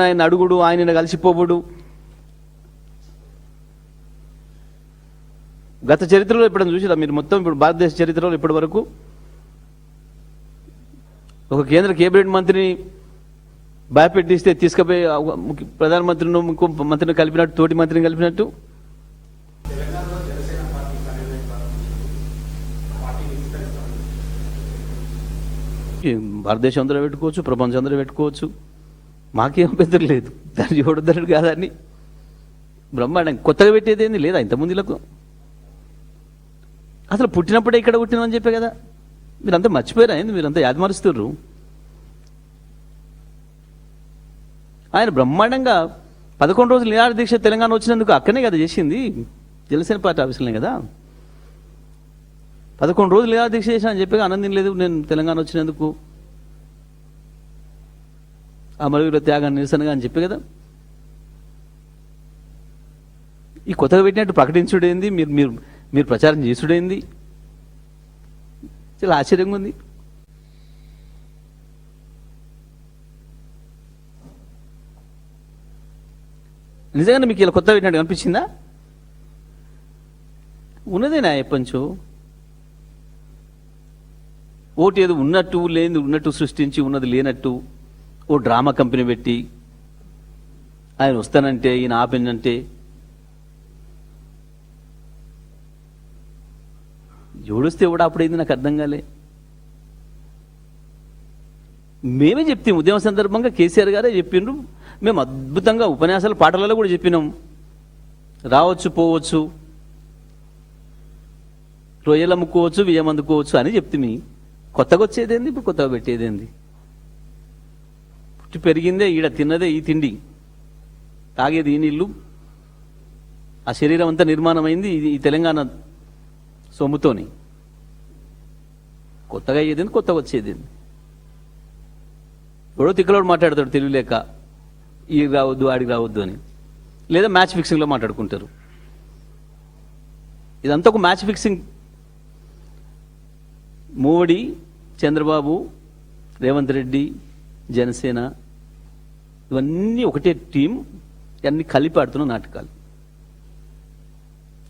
ఆయన అడుగుడు, ఆయన కలిసిపోబుడు. గత చరిత్రలో ఎప్పుడైనా చూసిరా మీరు? మొత్తం ఇప్పుడు భారతదేశ చరిత్రలో ఇప్పటి వరకు ఒక కేంద్ర కేబినెట్ మంత్రిని భయపెట్టిస్తే తీసుకుపోయి ప్రధానమంత్రిని ఇంకో మంత్రిని కలిపినట్టు, తోటి మంత్రిని కలిపినట్టు. భారతదేశం అందరూ పెట్టుకోవచ్చు, ప్రపంచం అందరూ పెట్టుకోవచ్చు, మాకేం పెద్దలు లేదు. దాన్ని చూడొద్దన్నాడు కాదని బ్రహ్మాండం కొత్తగా పెట్టేది ఏంది లేదా ఇంతమందిలకు? అసలు పుట్టినప్పుడే ఇక్కడ పుట్టినామని చెప్పే కదా. మీరంతా మర్చిపోయారా ఏంది? మీరంతా యాదమరుస్తుర్రు. ఆయన బ్రహ్మాండంగా 11 రోజులు నిరాహార దీక్ష తెలంగాణ వచ్చినందుకు అక్కనే కదా చేసింది, జనసేన పార్టీ ఆఫీసులనే కదా. 11 రోజులు నిరాహార దీక్ష చేసిన అని చెప్పి ఆనందం లేదు నేను తెలంగాణ వచ్చినందుకు, అమరవీరుల త్యాగాన్ని నిరసనగా అని చెప్పి కదా. ఈ కొత్తగా పెట్టినట్టు ప్రకటించుడేంది, మీరు మీరు మీరు ప్రచారం చేసుడేంది? చాలా ఆశ్చర్యంగా ఉంది. నిజంగానే మీకు ఇలా కొత్త పెట్టినట్టు అనిపించిందా? ఉన్నదేనా ఎప్పంచు ఓటు ఏదో ఉన్నట్టు లేని ఉన్నట్టు సృష్టించి ఉన్నది లేనట్టు ఓ డ్రామా కంపెనీ పెట్టి ఆయన వస్తానంటే ఈయన ఆపినంటే ఎవడొస్తే కూడా అప్పుడైంది నాకు అర్థం కాలే. మేమే చెప్తాం ఉద్యమ సందర్భంగా కేసీఆర్ గారే చెప్పిండ్రు, మేము అద్భుతంగా ఉపన్యాసాలు పాటలలో కూడా చెప్పినాం. రావచ్చు పోవచ్చు, రొయ్యలు అమ్ముకోవచ్చు, బియ్యం అందుకోవచ్చు అని చెప్తే కొత్తగా వచ్చేదేంది, ఇప్పుడు కొత్తగా పెట్టేదేంది? పుట్టి పెరిగిందే ఈడ, తిన్నదే ఈ తిండి, తాగేది ఈ నీళ్ళు, ఆ శరీరం అంతా నిర్మాణమైంది ఈ తెలంగాణ సొమ్ముతోని. కొత్తగా అయ్యేది, కొత్తగా వచ్చేది. ఎవడో తిక్కలోడు మాట్లాడతాడు తెలియలేక, ఈ రావద్దు ఆడికి రావద్దు అని, లేదా మ్యాచ్ ఫిక్సింగ్లో మాట్లాడుకుంటారు. ఇదంతా ఒక మ్యాచ్ ఫిక్సింగ్. మోడీ, చంద్రబాబు, రేవంత్ రెడ్డి, జనసేన ఇవన్నీ ఒకటే టీం, అన్ని కలిపి ఆడుతున్న నాటకాలు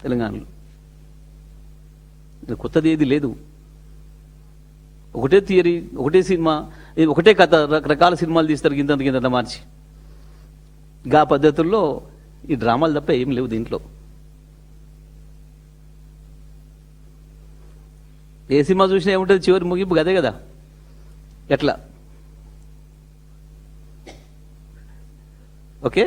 తెలంగాణలో. కొత్తది ఏది లేదు. ఒకటే థియరీ, ఒకటే సినిమా, ఒకటే కథ, రకరకాల సినిమాలు తీస్తారు గింత మార్చి. గా పద్ధతుల్లో ఈ డ్రామాలు తప్ప ఏం లేవు దీంట్లో. ఏ సినిమా చూసినా ఏముంటుంది, చివరి ముగింపు గదే కదా. ఎట్లా? ఓకే.